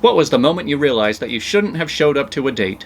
What was the moment you realized that you shouldn't have showed up to a date?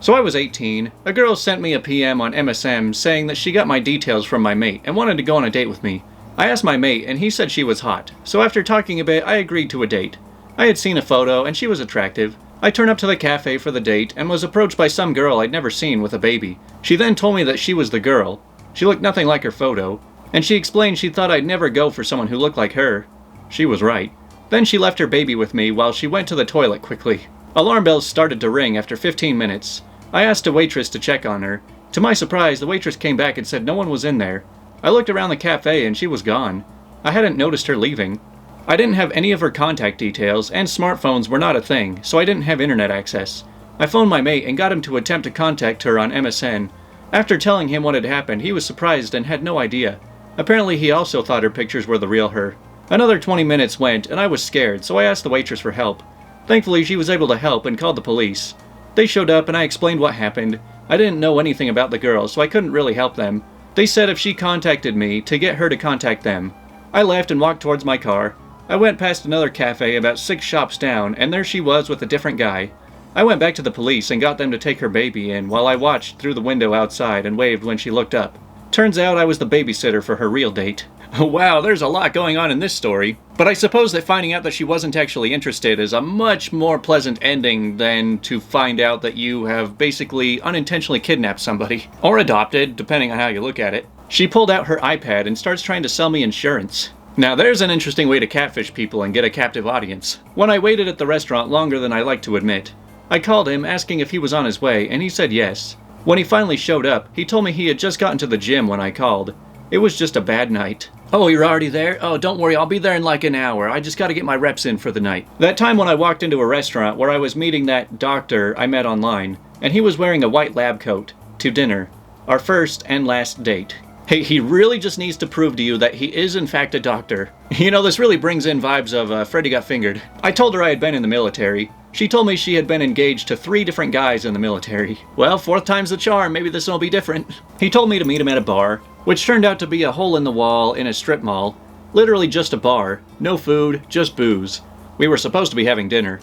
So I was 18. A girl sent me a PM on MSM saying that she got my details from my mate and wanted to go on a date with me. I asked my mate and he said she was hot, so after talking a bit I agreed to a date. I had seen a photo and she was attractive. I turned up to the cafe for the date and was approached by some girl I'd never seen with a baby. She then told me that she was the girl. She looked nothing like her photo, and she explained she thought I'd never go for someone who looked like her. She was right. Then she left her baby with me while she went to the toilet quickly. Alarm bells started to ring after 15 minutes. I asked a waitress to check on her. To my surprise, the waitress came back and said no one was in there. I looked around the cafe and she was gone. I hadn't noticed her leaving. I didn't have any of her contact details, and smartphones were not a thing, so I didn't have internet access. I phoned my mate and got him to attempt to contact her on MSN. After telling him what had happened, he was surprised and had no idea. Apparently he also thought her pictures were the real her. Another 20 minutes went, and I was scared, so I asked the waitress for help. Thankfully, she was able to help and called the police. They showed up and I explained what happened. I didn't know anything about the girl, so I couldn't really help them. They said if she contacted me, to get her to contact them. I left and walked towards my car. I went past another cafe about 6 shops down, and there she was with a different guy. I went back to the police and got them to take her baby in while I watched through the window outside and waved when she looked up. Turns out I was the babysitter for her real date. Wow, there's a lot going on in this story. But I suppose that finding out that she wasn't actually interested is a much more pleasant ending than to find out that you have basically unintentionally kidnapped somebody. Or adopted, depending on how you look at it. She pulled out her iPad and starts trying to sell me insurance. Now there's an interesting way to catfish people and get a captive audience. When I waited at the restaurant longer than I like to admit, I called him asking if he was on his way, and he said yes. When he finally showed up, he told me he had just gotten to the gym when I called. It was just a bad night. Oh, you're already there? Oh, don't worry, I'll be there in like an hour. I just gotta get my reps in for the night. That time when I walked into a restaurant where I was meeting that doctor I met online, and he was wearing a white lab coat, to dinner. Our first and last date. Hey, he really just needs to prove to you that he is in fact a doctor. You know, this really brings in vibes of Freddy Got Fingered. I told her I had been in the military. She told me she had been engaged to 3 different guys in the military. Well, 4th time's the charm, maybe this will be different. He told me to meet him at a bar, which turned out to be a hole in the wall in a strip mall. Literally just a bar. No food, just booze. We were supposed to be having dinner.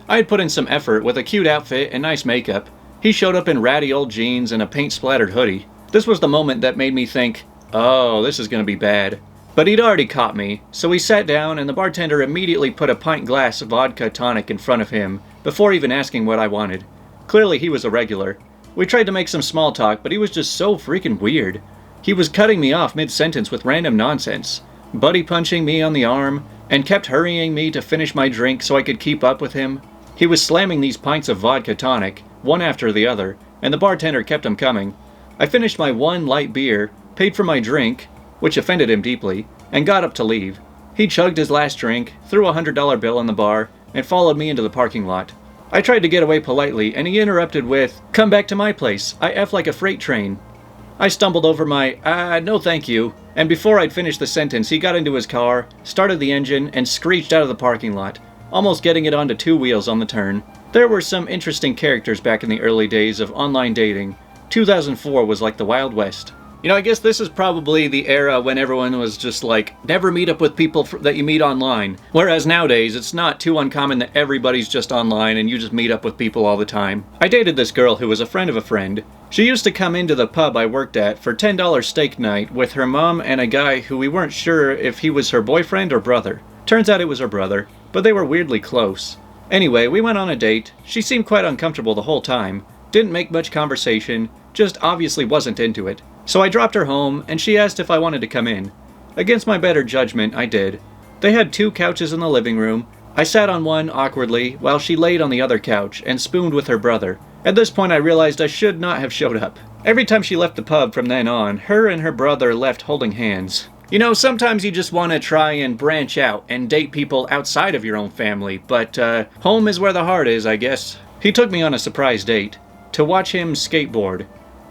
I had put in some effort with a cute outfit and nice makeup. He showed up in ratty old jeans and a paint-splattered hoodie. This was the moment that made me think, oh, this is gonna be bad. But he'd already caught me, so we sat down and the bartender immediately put a pint glass of vodka tonic in front of him, before even asking what I wanted. Clearly he was a regular. We tried to make some small talk, but he was just so freaking weird. He was cutting me off mid-sentence with random nonsense, buddy punching me on the arm, and kept hurrying me to finish my drink so I could keep up with him. He was slamming these pints of vodka tonic, one after the other, and the bartender kept them coming. I finished my 1 light beer, paid for my drink, which offended him deeply, and got up to leave. He chugged his last drink, threw a $100 bill in the bar, and followed me into the parking lot. I tried to get away politely, and he interrupted with, "Come back to my place, I F like a freight train." I stumbled over my, no thank you, and before I'd finished the sentence he got into his car, started the engine, and screeched out of the parking lot, almost getting it onto 2 wheels on the turn. There were some interesting characters back in the early days of online dating. 2004 was like the Wild West. You know, I guess this is probably the era when everyone was just like, never meet up with people that you meet online. Whereas nowadays, it's not too uncommon that everybody's just online and you just meet up with people all the time. I dated this girl who was a friend of a friend. She used to come into the pub I worked at for $10 steak night with her mom and a guy who we weren't sure if he was her boyfriend or brother. Turns out it was her brother, but they were weirdly close. Anyway, we went on a date. She seemed quite uncomfortable the whole time. Didn't make much conversation, just obviously wasn't into it. So I dropped her home, and she asked if I wanted to come in. Against my better judgment, I did. They had 2 couches in the living room. I sat on one awkwardly, while she laid on the other couch, and spooned with her brother. At this point I realized I should not have showed up. Every time she left the pub from then on, her and her brother left holding hands. You know, sometimes you just want to try and branch out and date people outside of your own family, but home is where the heart is, I guess. He took me on a surprise date. To watch him skateboard.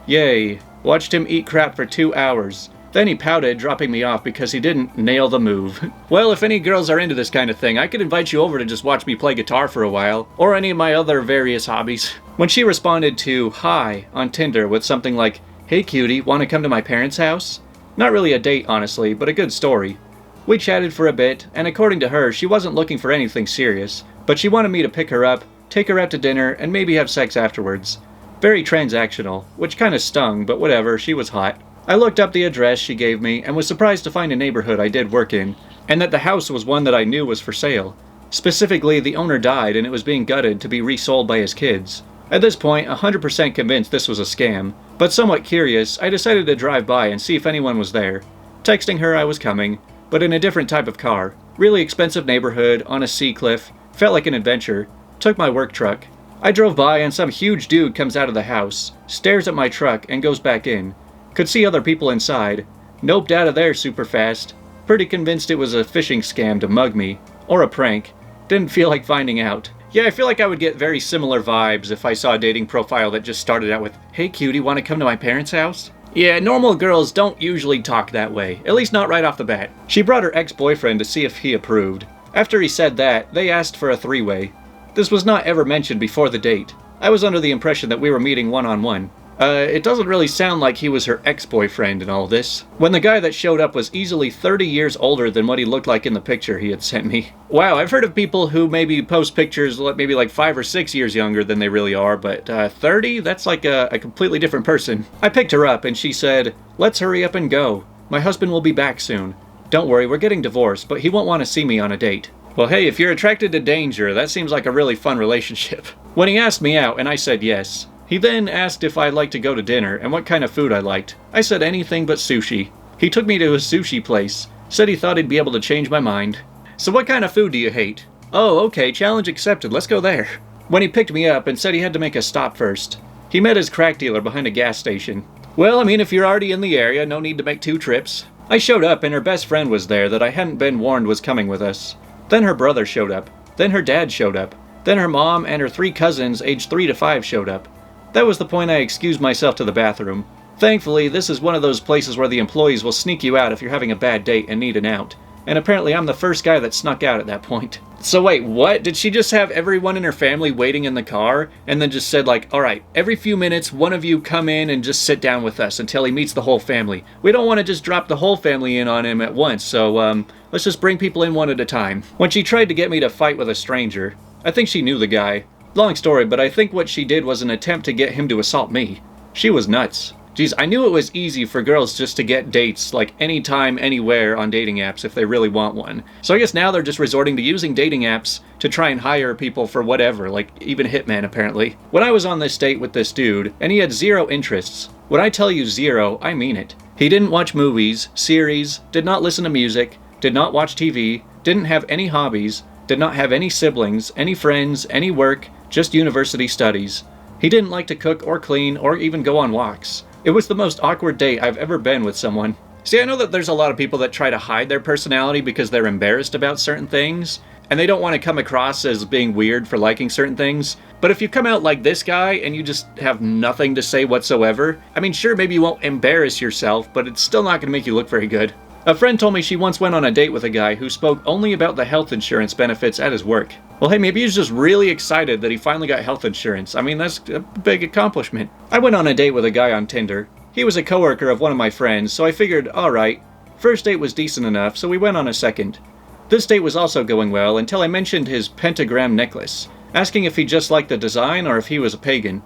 Yay. Watched him eat crap for 2 hours. Then he pouted, dropping me off because he didn't nail the move. Well, if any girls are into this kind of thing, I could invite you over to just watch me play guitar for a while, or any of my other various hobbies. When she responded to hi on Tinder with something like, "Hey cutie, wanna come to my parents' house?" Not really a date, honestly, but a good story. We chatted for a bit, and according to her, she wasn't looking for anything serious, But she wanted me to pick her up, take her out to dinner, and maybe have sex afterwards. Very transactional, which kinda stung, but whatever, she was hot. I looked up the address she gave me and was surprised to find a neighborhood I did work in, and that the house was one that I knew was for sale. Specifically, the owner died and it was being gutted to be resold by his kids. At this point, 100% convinced this was a scam, but somewhat curious, I decided to drive by and see if anyone was there. Texting her I was coming, but in a different type of car. Really expensive neighborhood, on a sea cliff, felt like an adventure. Took my work truck. I drove by and some huge dude comes out of the house, stares at my truck and goes back in. Could see other people inside. Noped out of there super fast. Pretty convinced it was a phishing scam to mug me. Or a prank. Didn't feel like finding out. Yeah, I feel like I would get very similar vibes if I saw a dating profile that just started out with, "Hey cutie, wanna come to my parents' house?" Yeah, normal girls don't usually talk that way, at least not right off the bat. She brought her ex-boyfriend to see if he approved. After he said that, they asked for a three-way. This was not ever mentioned before the date. I was under the impression that we were meeting one-on-one. It doesn't really sound like he was her ex-boyfriend in all this, when the guy that showed up was easily 30 years older than what he looked like in the picture he had sent me. Wow, I've heard of people who maybe post pictures maybe like 5 or 6 years younger than they really are, but 30? That's like a completely different person. I picked her up and she said, "Let's hurry up and go. My husband will be back soon. Don't worry, we're getting divorced, but he won't want to see me on a date." Well, hey, if you're attracted to danger, that seems like a really fun relationship. When he asked me out and I said yes, he then asked if I'd like to go to dinner and what kind of food I liked. I said anything but sushi. He took me to a sushi place, said he thought he'd be able to change my mind. "So what kind of food do you hate?" "Oh, okay, challenge accepted, let's go there." When he picked me up and said he had to make a stop first. He met his crack dealer behind a gas station. Well, I mean, if you're already in the area, no need to make 2 trips. I showed up and her best friend was there that I hadn't been warned was coming with us. Then her brother showed up. Then her dad showed up. Then her mom and her 3 cousins aged 3 to 5 showed up. That was the point I excused myself to the bathroom. Thankfully, this is one of those places where the employees will sneak you out if you're having a bad date and need an out. And apparently I'm the first guy that snuck out at that point. So wait, what? Did she just have everyone in her family waiting in the car and then just said like, "Alright, every few minutes one of you come in and just sit down with us until he meets the whole family. We don't want to just drop the whole family in on him at once, so let's just bring people in one at a time." When she tried to get me to fight with a stranger, I think she knew the guy. Long story, but I think what she did was an attempt to get him to assault me. She was nuts. Geez, I knew it was easy for girls just to get dates, like anytime, anywhere on dating apps if they really want one. So I guess now they're just resorting to using dating apps to try and hire people for whatever, like even hitmen apparently. When I was on this date with this dude, and he had 0 interests. When I tell you 0, I mean it. He didn't watch movies, series, did not listen to music, did not watch TV, didn't have any hobbies, did not have any siblings, any friends, any work, just university studies. He didn't like to cook or clean or even go on walks. It was the most awkward date I've ever been with someone. See, I know that there's a lot of people that try to hide their personality because they're embarrassed about certain things, and they don't want to come across as being weird for liking certain things. But if you come out like this guy and you just have nothing to say whatsoever, I mean, sure, maybe you won't embarrass yourself, but it's still not going to make you look very good. A friend told me she once went on a date with a guy who spoke only about the health insurance benefits at his work. Well, hey, maybe he's just really excited that he finally got health insurance. I mean, that's a big accomplishment. I went on a date with a guy on Tinder. He was a coworker of one of my friends, so I figured, alright, first date was decent enough, so we went on a second. This date was also going well until I mentioned his pentagram necklace, asking if he just liked the design or if he was a pagan.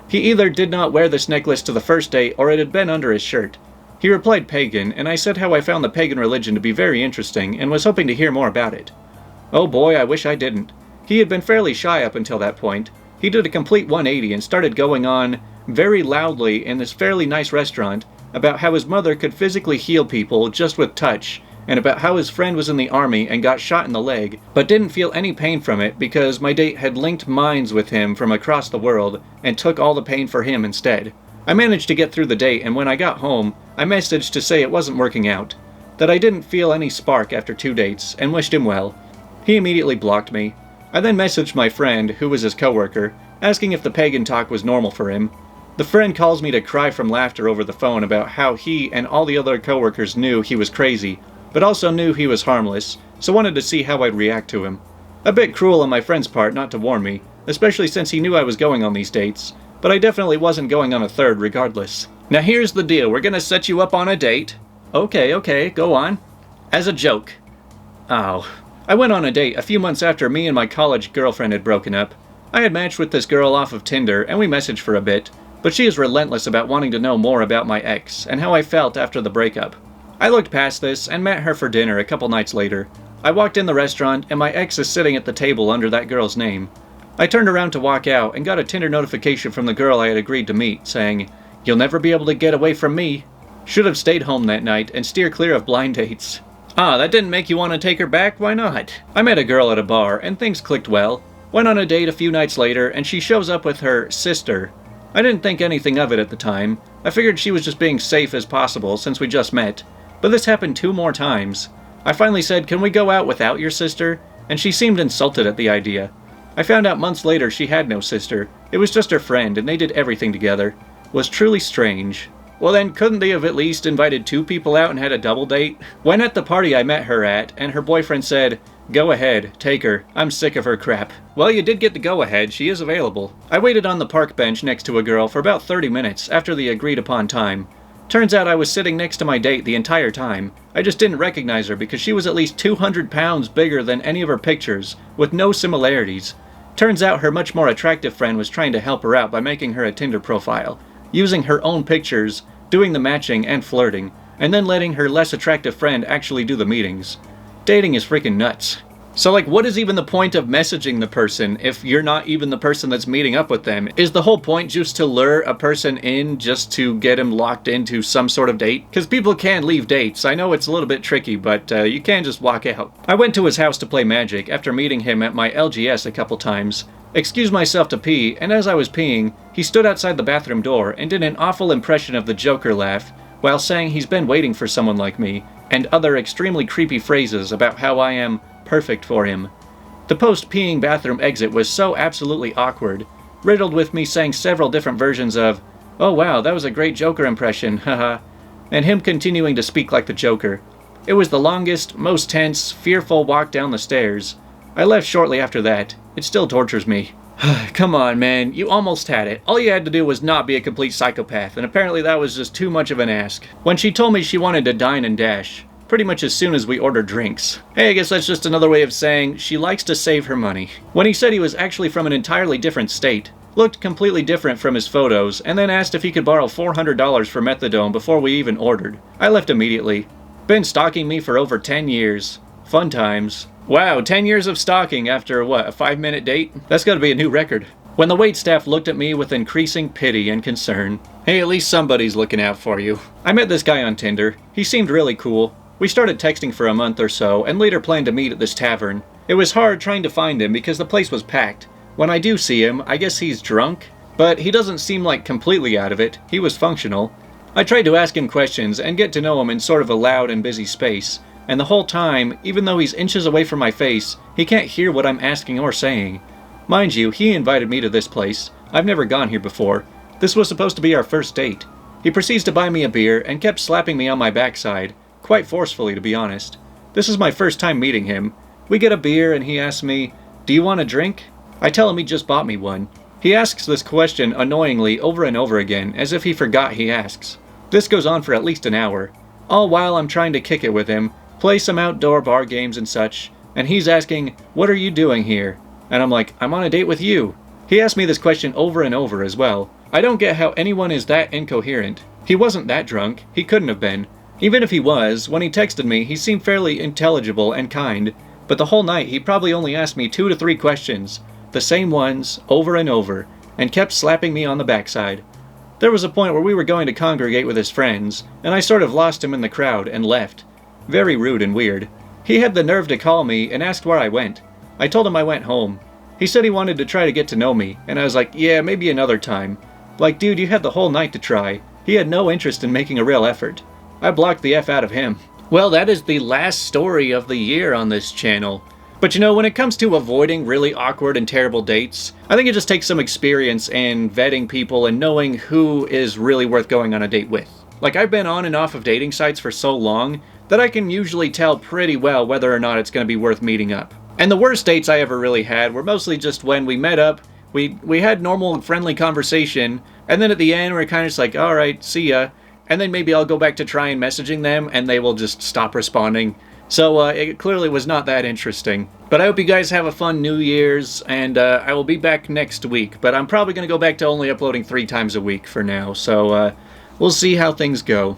He either did not wear this necklace to the first date or it had been under his shirt. He replied pagan, and I said how I found the pagan religion to be very interesting and was hoping to hear more about it. Oh boy, I wish I didn't. He had been fairly shy up until that point. He did a complete 180 and started going on very loudly in this fairly nice restaurant about how his mother could physically heal people just with touch, and about how his friend was in the army and got shot in the leg, but didn't feel any pain from it because my date had linked minds with him from across the world and took all the pain for him instead. I managed to get through the date, and when I got home, I messaged to say it wasn't working out, that I didn't feel any spark after 2 dates, and wished him well. He immediately blocked me. I then messaged my friend, who was his coworker, asking if the pagan talk was normal for him. The friend calls me to cry from laughter over the phone about how he and all the other coworkers knew he was crazy, but also knew he was harmless, so wanted to see how I'd react to him. A bit cruel on my friend's part not to warn me, especially since he knew I was going on these dates, but I definitely wasn't going on a third regardless. Now here's the deal, we're gonna set you up on a date. Okay, go on. As a joke. Oh. I went on a date a few months after me and my college girlfriend had broken up. I had matched with this girl off of Tinder and we messaged for a bit, but she is relentless about wanting to know more about my ex and how I felt after the breakup. I looked past this and met her for dinner a couple nights later. I walked in the restaurant and my ex is sitting at the table under that girl's name. I turned around to walk out and got a Tinder notification from the girl I had agreed to meet saying, "You'll never be able to get away from me." Should have stayed home that night and steer clear of blind dates. Ah, that didn't make you want to take her back? Why not? I met a girl at a bar and things clicked well. Went on a date a few nights later and she shows up with her sister. I didn't think anything of it at the time. I figured she was just being safe as possible since we just met. But this happened 2 more times. I finally said, "Can we go out without your sister?" And she seemed insulted at the idea. I found out months later she had no sister. It was just her friend and they did everything together. It was truly strange. Well then, couldn't they have at least invited 2 people out and had a double date? When at the party I met her at, and her boyfriend said, "Go ahead, take her. I'm sick of her crap." Well, you did get the go-ahead. She is available. I waited on the park bench next to a girl for about 30 minutes after the agreed-upon time. Turns out I was sitting next to my date the entire time. I just didn't recognize her because she was at least 200 pounds bigger than any of her pictures, with no similarities. Turns out her much more attractive friend was trying to help her out by making her a Tinder profile, using her own pictures, doing the matching and flirting, and then letting her less attractive friend actually do the meetings. Dating is freaking nuts. So like, what is even the point of messaging the person if you're not even the person that's meeting up with them? Is the whole point just to lure a person in just to get him locked into some sort of date? Because people can leave dates. I know it's a little bit tricky, but you can just walk out. I went to his house to play Magic after meeting him at my LGS a couple times. Excused myself to pee, and as I was peeing, he stood outside the bathroom door and did an awful impression of the Joker laugh while saying he's been waiting for someone like me, and other extremely creepy phrases about how I am perfect for him. The post-peeing bathroom exit was so absolutely awkward, riddled with me saying several different versions of, "Oh wow, that was a great Joker impression, haha," and him continuing to speak like the Joker. It was the longest, most tense, fearful walk down the stairs. I left shortly after that. It still tortures me. Come on, man, you almost had it. All you had to do was not be a complete psychopath, and apparently that was just too much of an ask. When she told me she wanted to dine and dash, pretty much as soon as we ordered drinks. Hey, I guess that's just another way of saying she likes to save her money. When he said he was actually from an entirely different state, looked completely different from his photos, and then asked if he could borrow $400 for methadone before we even ordered, I left immediately. Been stalking me for over 10 years. Fun times. Wow, 10 years of stalking after, what, a 5-minute date? That's gotta be a new record. When the waitstaff looked at me with increasing pity and concern. Hey, at least somebody's looking out for you. I met this guy on Tinder. He seemed really cool. We started texting for a month or so, and later planned to meet at this tavern. It was hard trying to find him because the place was packed. When I do see him, I guess he's drunk, but he doesn't seem like completely out of it. He was functional. I tried to ask him questions and get to know him in sort of a loud and busy space. And the whole time, even though he's inches away from my face, he can't hear what I'm asking or saying. Mind you, he invited me to this place. I've never gone here before. This was supposed to be our first date. He proceeds to buy me a beer and kept slapping me on my backside, quite forcefully to be honest. This is my first time meeting him. We get a beer and he asks me, "Do you want a drink?" I tell him he just bought me one. He asks this question annoyingly over and over again, as if he forgot he asks. This goes on for at least an hour, all while I'm trying to kick it with him, play some outdoor bar games and such, and he's asking, "What are you doing here?" And I'm like, "I'm on a date with you." He asked me this question over and over as well. I don't get how anyone is that incoherent. He wasn't that drunk. He couldn't have been. Even if he was, when he texted me, he seemed fairly intelligible and kind, but the whole night he probably only asked me 2 to 3 questions, the same ones, over and over, and kept slapping me on the backside. There was a point where we were going to congregate with his friends, and I sort of lost him in the crowd and left. Very rude and weird. He had the nerve to call me and asked where I went. I told him I went home. He said he wanted to try to get to know me, and I was like, yeah, maybe another time. Like, dude, you had the whole night to try. He had no interest in making a real effort. I blocked the F out of him. Well, that is the last story of the year on this channel. But you know, when it comes to avoiding really awkward and terrible dates, I think it just takes some experience in vetting people and knowing who is really worth going on a date with. Like, I've been on and off of dating sites for so long that I can usually tell pretty well whether or not it's going to be worth meeting up. And the worst dates I ever really had were mostly just when we met up, we had normal friendly conversation, and then at the end we're kind of just like, alright, see ya. And then maybe I'll go back to trying messaging them and they will just stop responding. So it clearly was not that interesting. But I hope you guys have a fun New Year's, and I will be back next week. But I'm probably going to go back to only uploading 3 times a week for now, so we'll see how things go.